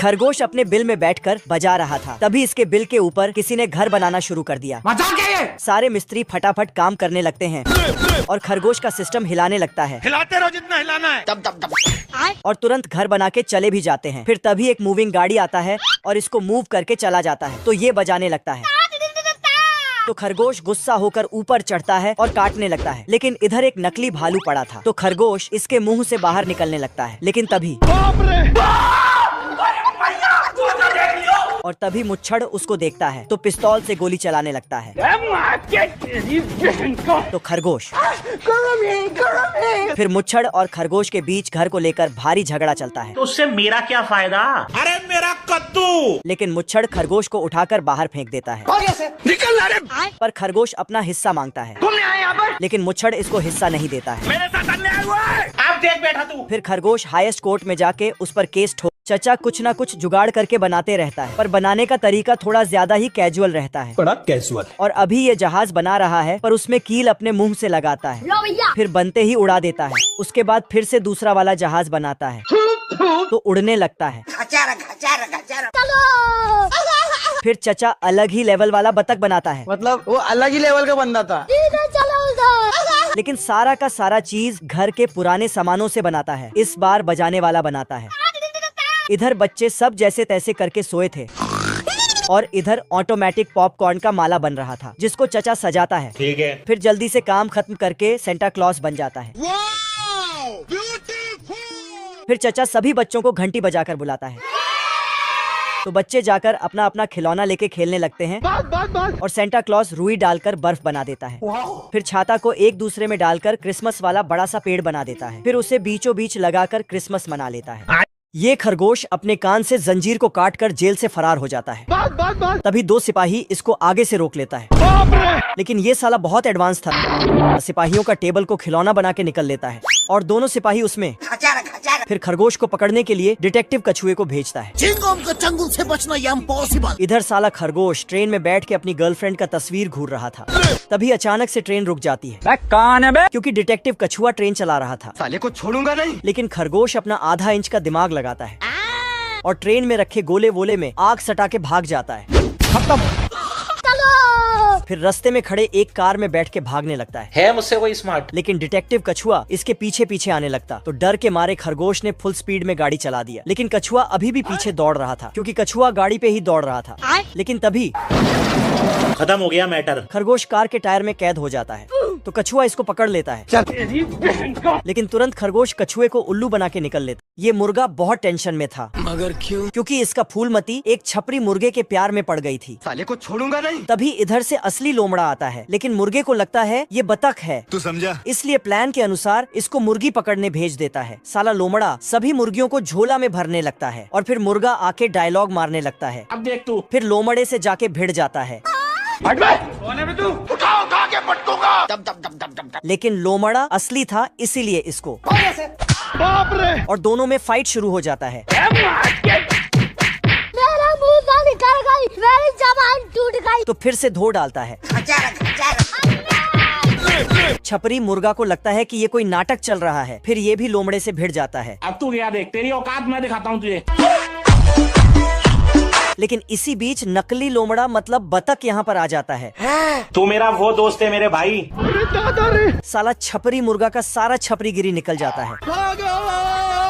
खरगोश अपने बिल में बैठकर बजा रहा था। तभी इसके बिल के ऊपर किसी ने घर बनाना शुरू कर दिया। सारे मिस्त्री फटाफट काम करने लगते हैं और खरगोश का सिस्टम हिलाने लगता है। हिलाते रहो जितना हिलाना है। दब दब दब। और तुरंत घर बना के चले भी जाते हैं। फिर तभी एक मूविंग गाड़ी आता है और इसको मूव करके चला जाता है तो ये बजाने लगता है। तो खरगोश गुस्सा होकर ऊपर चढ़ता है और काटने लगता है, लेकिन इधर एक नकली भालू पड़ा था तो खरगोश इसके मुंह से बाहर निकलने लगता है। लेकिन तभी और तभी मुच्छड़ उसको देखता है तो पिस्तौल से गोली चलाने लगता है। तो खरगोश फिर मुच्छड़ और खरगोश के बीच घर को लेकर भारी झगड़ा चलता है। तो उससे मेरा क्या फायदा? अरे मेरा कद्दू। लेकिन मुच्छड़ खरगोश को उठाकर बाहर फेंक देता है। निकल रे। पर खरगोश अपना हिस्सा मांगता है, लेकिन मुच्छड़ इसको हिस्सा नहीं देता है। मेरे साथ अन्याय हुआ है। आप देख बैठा तू। फिर खरगोश हाईएस्ट कोर्ट में जाके उस पर केस ठोक। चचा कुछ न कुछ जुगाड़ करके बनाते रहता है, पर बनाने का तरीका थोड़ा ज्यादा ही कैजुअल रहता है। बड़ा कैजुअल। और अभी ये जहाज बना रहा है पर उसमें कील अपने मुंह से लगाता है, फिर बनते ही उड़ा देता है। उसके बाद फिर से दूसरा वाला जहाज बनाता है तो उड़ने लगता है। फिर चचा अलग ही लेवल वाला बतख बनाता है। मतलब वो अलग ही लेवल का बंदा था। लेकिन सारा का सारा चीज घर के पुराने सामानों से बनाता है। इस बार बजाने वाला बनाता है। इधर बच्चे सब जैसे तैसे करके सोए थे और इधर ऑटोमेटिक पॉपकॉर्न का माला बन रहा था जिसको चचा सजाता है। ठीक है। फिर जल्दी से काम खत्म करके सेंटा क्लॉज बन जाता है। फिर चचा सभी बच्चों को घंटी बजाकर बुलाता है तो बच्चे जाकर अपना अपना खिलौना लेके खेलने लगते हैं और सेंटा क्लॉज रुई डालकर बर्फ बना देता है। फिर छाता को एक दूसरे में डालकर क्रिसमस वाला बड़ा सा पेड़ बना देता है। फिर उसे बीचों बीच लगाकर क्रिसमस मना लेता है। ये खरगोश अपने कान से जंजीर को काटकर जेल से फरार हो जाता है। तभी दो सिपाही इसको आगे से रोक लेता है, लेकिन ये साला बहुत एडवांस था। सिपाहियों का टेबल को खिलौना बना के निकल लेता है और दोनों सिपाही उसमें। फिर खरगोश को पकड़ने के लिए डिटेक्टिव कछुए को भेजता है। चंगुल से बचना ये इम्पॉसिबल। इधर साला खरगोश ट्रेन में बैठ के अपनी गर्लफ्रेंड का तस्वीर घूर रहा था। तभी अचानक से ट्रेन रुक जाती है। कौन है बे? क्योंकि डिटेक्टिव कछुआ ट्रेन चला रहा था। साले को छोड़ूंगा नहीं। लेकिन खरगोश अपना आधा इंच का दिमाग लगाता है और ट्रेन में रखे गोले वोले में आग सटा के भाग जाता है। खत्म। फिर रास्ते में खड़े एक कार में बैठ के भागने लगता है मुझसे कोई स्मार्ट। लेकिन डिटेक्टिव कछुआ इसके पीछे पीछे आने लगता तो डर के मारे खरगोश ने फुल स्पीड में गाड़ी चला दिया। लेकिन कछुआ अभी भी पीछे दौड़ रहा था क्योंकि कछुआ गाड़ी पे ही दौड़ रहा था। लेकिन तभी खत्म हो गया मैटर। खरगोश कार के टायर में कैद हो जाता है तो कछुआ इसको पकड़ लेता है। लेकिन तुरंत खरगोश कछुए को उल्लू बना के निकल लेता। ये मुर्गा बहुत टेंशन में था। मगर क्यों? क्योंकि इसका फूलमती एक छपरी मुर्गे के प्यार में पड़ गई थी। साले को छोड़ूंगा नहीं। तभी इधर से असली लोमड़ा आता है, लेकिन मुर्गे को लगता है ये बतख है। तू समझा? इसलिए प्लान के अनुसार इसको मुर्गी पकड़ने भेज देता है। साला लोमड़ा सभी मुर्गियों को झोला में भरने लगता है और फिर मुर्गा आके डायलॉग मारने लगता है। अब देख तू। फिर लोमड़े से जाके भिड़ जाता है। उठा उठा के पटकूंगा। दब दब दब दब दब। लेकिन लोमड़ा असली था इसीलिए इसको। बाप रे। और दोनों में फाइट शुरू हो जाता है। मेरा मुंह से निकल गई, मेरी जबान टूट गई। तो फिर से धो डालता है। छपरी मुर्गा को लगता है कि ये कोई नाटक चल रहा है। फिर ये भी लोमड़े से भिड़ जाता है। अब तू क्या देख, तेरी औकात मैं दिखाता हूँ तुझे। लेकिन इसी बीच नकली लोमड़ा मतलब बतख यहाँ पर आ जाता है। तू मेरा वो दोस्त है मेरे भाई। साला छपरी मुर्गा का सारा छपरीगिरी निकल जाता है।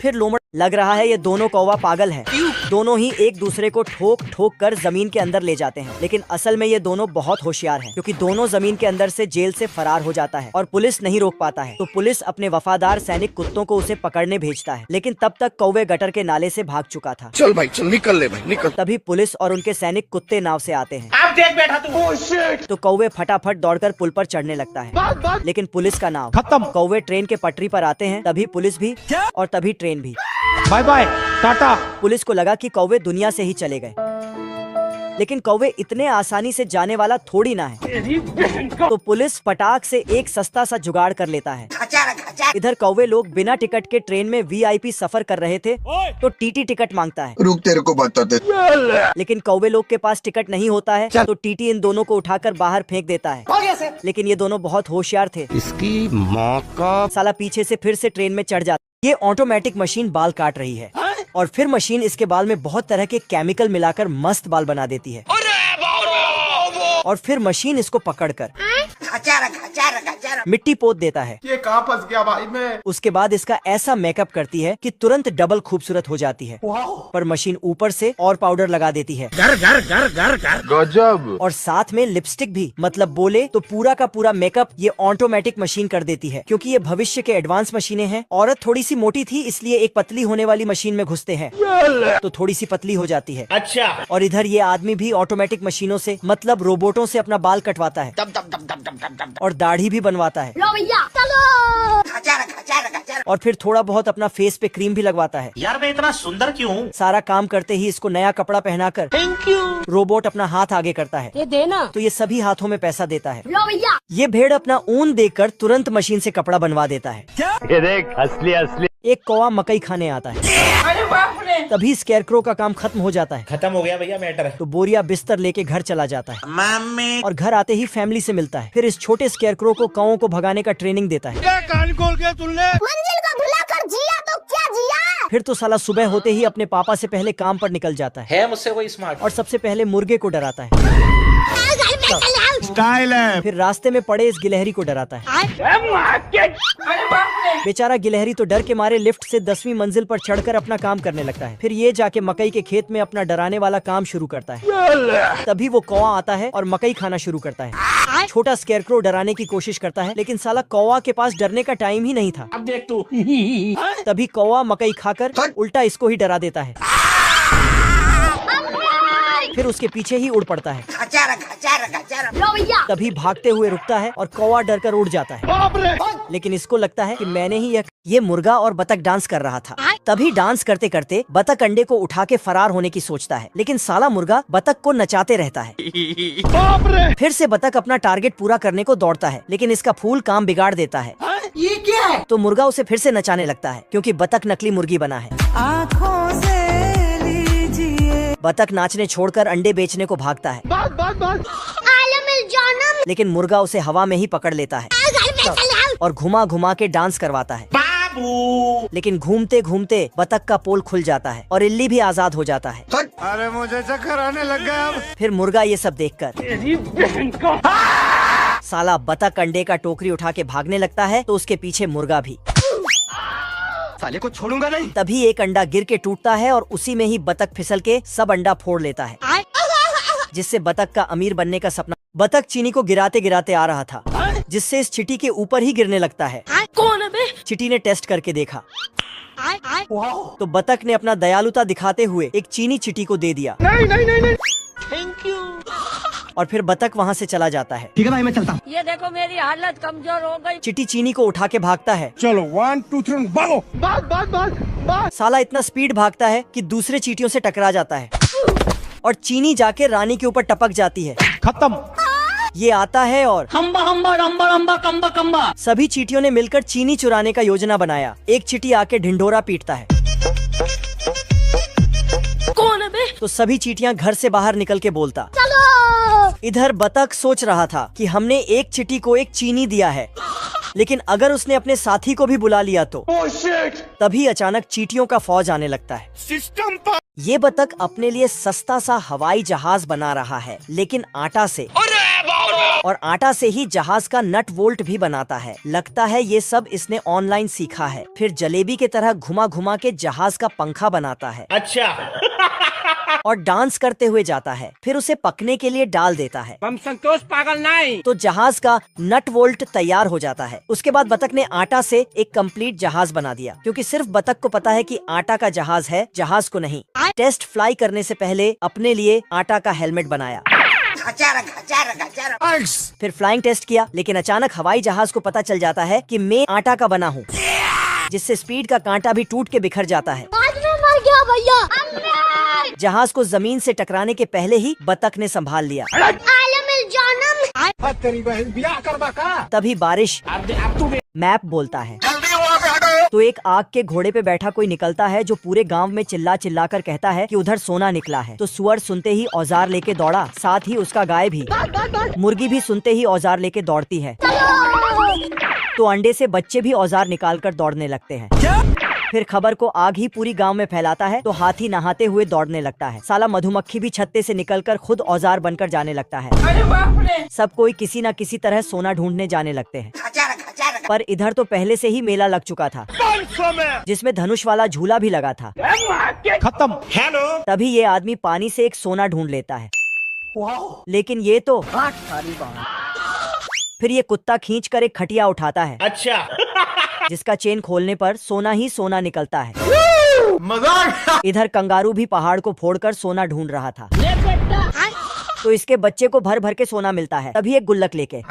फिर लोमड़ा लग रहा है ये दोनों कौवा पागल हैं। दोनों ही एक दूसरे को ठोक ठोक कर जमीन के अंदर ले जाते हैं। लेकिन असल में ये दोनों बहुत होशियार हैं, क्योंकि दोनों जमीन के अंदर से जेल से फरार हो जाता है और पुलिस नहीं रोक पाता है। तो पुलिस अपने वफादार सैनिक कुत्तों को उसे पकड़ने भेजता है। लेकिन तब तक कौवे गटर के नाले से भाग चुका था। चल भाई चल, निकल ले भाई निकल। तभी पुलिस और उनके सैनिक कुत्ते नाव से आते हैं। अब देख बैठा तू। तो कौवे फटाफट दौड़कर पुल पर चढ़ने लगता है। लेकिन पुलिस का नाव खत्म। कौवे ट्रेन के पटरी पर आते हैं, तभी पुलिस भी और तभी ट्रेन भी। Bye bye Tata. पुलिस को लगा कि कौवे दुनिया से ही चले गए, लेकिन कौवे इतने आसानी से जाने वाला थोड़ी ना है। तो पुलिस फटाक से एक सस्ता सा जुगाड़ कर लेता है। इधर कौवे लोग बिना टिकट के ट्रेन में वीआईपी सफर कर रहे थे तो टीटी टिकट मांगता है। रुक तेरे को बताते। लेकिन कौवे लोग के पास टिकट नहीं होता है तो टीटी इन दोनों को उठाकर बाहर फेंक देता है। लेकिन ये दोनों बहुत होशियार थे। इसकी माँ का साला पीछे से फिर से ट्रेन में चढ़ जाता। ये ऑटोमेटिक मशीन बाल काट रही है और फिर मशीन इसके बाल में बहुत तरह के केमिकल मिलाकर मस्त बाल बना देती है। और फिर मशीन इसको पकड़कर मिट्टी पोत देता है। ये कहाँ फंस गया भाई मैं। उसके बाद इसका ऐसा मेकअप करती है कि तुरंत डबल खूबसूरत हो जाती है। पर मशीन ऊपर से और पाउडर लगा देती है। गजब। और साथ में लिपस्टिक भी, मतलब बोले तो पूरा का पूरा मेकअप ये ऑटोमेटिक मशीन कर देती है। क्योंकि ये भविष्य के एडवांस मशीनें हैं। औरत थोड़ी सी मोटी थी, इसलिए एक पतली होने वाली मशीन में घुसते हैं तो थोड़ी सी पतली हो जाती है। अच्छा। और इधर ये आदमी भी ऑटोमेटिक मशीनों से, मतलब रोबोटों से अपना बाल कटवाता है और दाढ़ी भी बनवाता है। लो भैया चलो। और फिर थोड़ा बहुत अपना फेस पे क्रीम भी लगवाता है। यार मैं इतना सुंदर क्यों हूँ? सारा काम करते ही इसको नया कपड़ा पहनाकर थैंक यू। रोबोट अपना हाथ आगे करता है ये देना। तो ये सभी हाथों में पैसा देता है। लो भैया। ये भेड़ अपना ऊन देकर तुरंत मशीन से कपड़ा बनवा देता है। ये देख असली। एक कौवा मकई खाने आता है। तभी स्केरक्रो का काम खत्म हो जाता है। खत्म हो गया भैया मैटर। तो बोरिया बिस्तर लेके घर चला जाता है मम्मी। और घर आते ही फैमिली से मिलता है। फिर इस छोटे स्केरक्रो को कौवों को भगाने का ट्रेनिंग देता है। कान खोल के सुन ले। मंजिल को भुलाकर जिया तो क्या जिया। फिर तो साला सुबह होते ही अपने पापा से पहले काम पर निकल जाता है मुझसे कोई स्मार्ट? और सबसे पहले मुर्गे को डराता है। स्टाइल है। फिर रास्ते में पड़े इस गिलहरी को डराता है। बेचारा गिलहरी तो डर के मारे लिफ्ट से 10वीं मंजिल पर चढ़कर अपना काम करने लगता है। फिर ये जाके मकई के खेत में अपना डराने वाला काम शुरू करता है। तभी वो कौवा आता है और मकई खाना शुरू करता है। छोटा स्केरक्रो डराने की कोशिश करता है, लेकिन साला कौवा के पास डरने का टाइम ही नहीं था। अब देख तू। तभी कौवा मकई खाकर उल्टा इसको ही डरा देता है। फिर उसके पीछे ही उड़ पड़ता है। लो भैया। तभी भागते हुए रुकता है और कौवा डरकर उड़ जाता है। बाप रे। लेकिन इसको लगता है कि मैंने ही ये मुर्गा और बतख डांस कर रहा था। तभी डांस करते करते बतख अंडे को उठा के फरार होने की सोचता है, लेकिन साला मुर्गा बतख को नचाते रहता है। बाप रे। फिर से बतख अपना टारगेट पूरा करने को दौड़ता है, लेकिन इसका फूल काम बिगाड़ देता है। ये क्या है? तो मुर्गा उसे फिर से नचाने लगता है, क्योंकि बतख नकली मुर्गी बना है। बतख नाचने छोड़कर अंडे बेचने को भागता है, आलम जानम। लेकिन मुर्गा उसे हवा में ही पकड़ लेता है और घुमा घुमा के डांस करवाता है। बाबू। लेकिन घूमते घूमते बतख का पोल खुल जाता है और इल्ली भी आजाद हो जाता है। अरे मुझे चक्कर आने लग गया अब। फिर मुर्गा ये सब देखकर साला बतख अंडे का टोकरी उठा के भागने लगता है, तो उसके पीछे मुर्गा भी। साले को छोड़ूंगा नहीं। तभी एक अंडा गिर के टूटता है और उसी में ही बतख फिसल के सब अंडा फोड़ लेता है, जिससे बतख का अमीर बनने का सपना। बतख चीनी को गिराते गिराते आ रहा था, जिससे इस चिटी के ऊपर ही गिरने लगता है। कौन है बे? चिटी ने टेस्ट करके देखा तो बतख ने अपना दयालुता दिखाते हुए एक चीनी चिटी को दे दिया। नहीं। Thank you. और फिर बतख वहाँ से चला जाता है। ठीक है भाई मैं चलता हूँ। ये देखो मेरी हालत कमजोर हो गई। चिटी चीनी को उठा के भागता है। चलो 1 2 3 भागो। भाग। साला इतना स्पीड भागता है कि दूसरे चींटियों से टकरा जाता है और चीनी जाके रानी के ऊपर टपक जाती है। खत्म। ये आता है और हम्बा हम्बा रम्बा रम्बा कम्बा कम्बा। सभी चींटियों ने मिलकर चीनी चुराने का योजना बनाया। एक चींटी आके ढिंढोरा पीटता है। कौन है बे? तो सभी चींटियां घर से बाहर निकल के बोलता। चलो। इधर बतख सोच रहा था कि हमने एक चींटी को एक चीनी दिया है, लेकिन अगर उसने अपने साथी को भी बुला लिया तो। Oh shit. तभी अचानक चींटियों का फौज आने लगता है। सिस्टम पर। ये बतख अपने लिए सस्ता सा हवाई जहाज बना रहा है, लेकिन आटा से। और आटा से ही जहाज का नट वोल्ट भी बनाता है। लगता है ये सब इसने ऑनलाइन सीखा है। फिर जलेबी की तरह घुमा घुमा के जहाज का पंखा बनाता है अच्छा। और डांस करते हुए जाता है। फिर उसे पकने के लिए डाल देता है। हम संतोष पागल नहीं। तो जहाज का नट वोल्ट तैयार हो जाता है। उसके बाद बतख ने आटा से एक कंप्लीट जहाज बना दिया, क्योंकि सिर्फ बतख को पता है कि आटा का जहाज है, जहाज को नहीं। टेस्ट फ्लाई करने से पहले अपने लिए आटा का हेलमेट बनाया। फिर फ्लाइंग टेस्ट किया, लेकिन अचानक हवाई जहाज को पता चल जाता है कि मैं आटा का बना हूँ, जिससे स्पीड का कांटा भी टूट के बिखर जाता है। आज मैं मर गया भैया। जहाज को जमीन से टकराने के पहले ही बतख ने संभाल लिया। आलम जानम। तेरी बहन ब्याह करवा का। तभी बारिश अब तू मैप बोलता है। जल्दी वहाँ से हटो। तो एक आग के घोड़े पे बैठा कोई निकलता है, जो पूरे गांव में चिल्ला चिल्ला कर कहता है कि उधर सोना निकला है। तो सुअर सुनते ही औजार लेके दौड़ा, साथ ही उसका गाय भी। मुर्गी भी सुनते ही औजार लेके दौड़ती है। तो अंडे से बच्चे भी औजार निकाल कर दौड़ने लगते हैं। फिर खबर को आग ही पूरी गांव में फैलाता है तो हाथी नहाते हुए दौड़ने लगता है। साला मधुमक्खी भी छत्ते से निकलकर खुद औजार बनकर जाने लगता है। अरे बाप रे। सब कोई किसी न किसी तरह सोना ढूंढने जाने लगते हैं। पर इधर तो पहले से ही मेला लग चुका था, जिसमें धनुष वाला झूला भी लगा था। खत्म। तभी ये आदमी पानी से एक सोना ढूंढ लेता है, लेकिन ये तो फिर ये कुत्ता खींच कर एक खटिया उठाता है। अच्छा। जिसका चेन खोलने पर सोना ही सोना निकलता है। इधर कंगारू भी पहाड़ को फोड़कर सोना ढूंढ रहा था, तो इसके बच्चे को भर भर के सोना मिलता है। तभी एक गुल्लक लेके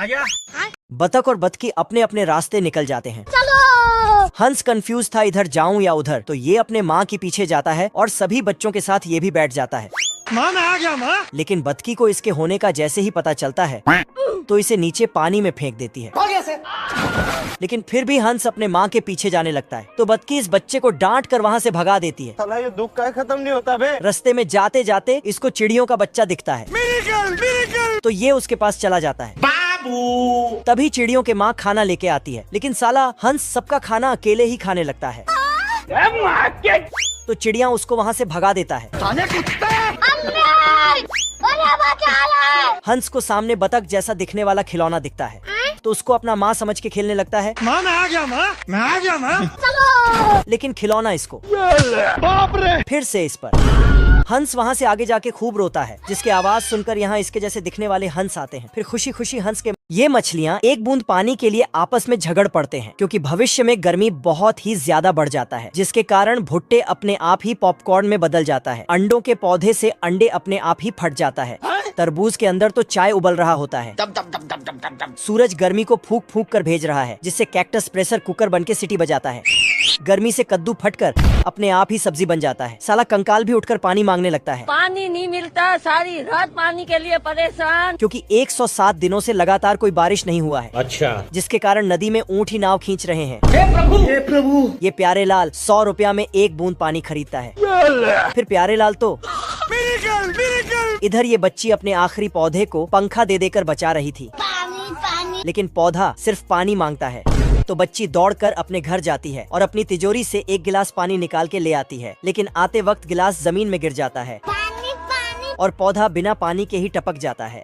बतख और बतखी अपने अपने रास्ते निकल जाते हैं। हंस कंफ्यूज था इधर जाऊं या उधर, तो ये अपने माँ के पीछे जाता है और सभी बच्चों के साथ ये भी बैठ जाता है। माँ मैं आ गया माँ। लेकिन बतखी को इसके होने का जैसे ही पता चलता है तो इसे नीचे पानी में फेंक देती है। लेकिन फिर भी हंस अपने माँ के पीछे जाने लगता है, तो बतखी इस बच्चे को डांट कर वहाँ से भगा देती है। साला ये दुख का खत्म नहीं होता बे। रास्ते में जाते जाते इसको चिड़ियों का बच्चा दिखता है, तो ये उसके पास चला जाता है। बाबू। तभी चिड़ियों के माँ खाना लेके आती है, लेकिन साला हंस सबका खाना अकेले ही खाने लगता है। तो चिड़िया उसको वहाँ से भगा देता है। हंस को सामने बतख जैसा दिखने वाला खिलौना दिखता है, तो उसको अपना माँ समझ के खेलने लगता है। माँ मैं आ गया माँ, मैं आ गया माँ। लेकिन खिलौना इसको बाप रे। फिर से इस पर। हंस वहाँ से आगे जाके खूब रोता है, जिसकी आवाज सुनकर यहाँ इसके जैसे दिखने वाले हंस आते हैं। फिर खुशी खुशी हंस के ये मछलियाँ एक बूंद पानी के लिए आपस में झगड़ पड़ते हैं, क्योंकि भविष्य में गर्मी बहुत ही ज्यादा बढ़ जाता है, जिसके कारण भुट्टे अपने आप ही पॉपकॉर्न में बदल जाता है। अंडों के पौधे से अंडे अपने आप ही फट जाता है। तरबूज के अंदर तो चाय उबल रहा होता है। सूरज गर्मी को फूंक फूंक कर भेज रहा है, जिससे कैक्टस प्रेशर कुकर बनके सीटी बजाता है। गर्मी से कद्दू फटकर अपने आप ही सब्जी बन जाता है। साला कंकाल भी उठकर पानी मांगने लगता है। पानी नहीं मिलता, सारी रात पानी के लिए परेशान, क्योंकि 107 दिनों से लगातार कोई बारिश नहीं हुआ है। अच्छा। जिसके कारण नदी में ऊँट ही नाव खींच रहे हैं। हे प्रभु, हे प्रभु। ये प्यारे लाल 100 रुपया में एक बूंद पानी खरीदता है। फिर प्यारे लाल तो इधर ये बच्ची अपने आखिरी पौधे को पंखा दे देकर बचा रही थी, लेकिन पौधा सिर्फ पानी मांगता है। तो बच्ची दौड़कर अपने घर जाती है और अपनी तिजोरी से एक गिलास पानी निकाल के ले आती है, लेकिन आते वक्त गिलास जमीन में गिर जाता है और पौधा बिना पानी के ही टपक जाता है।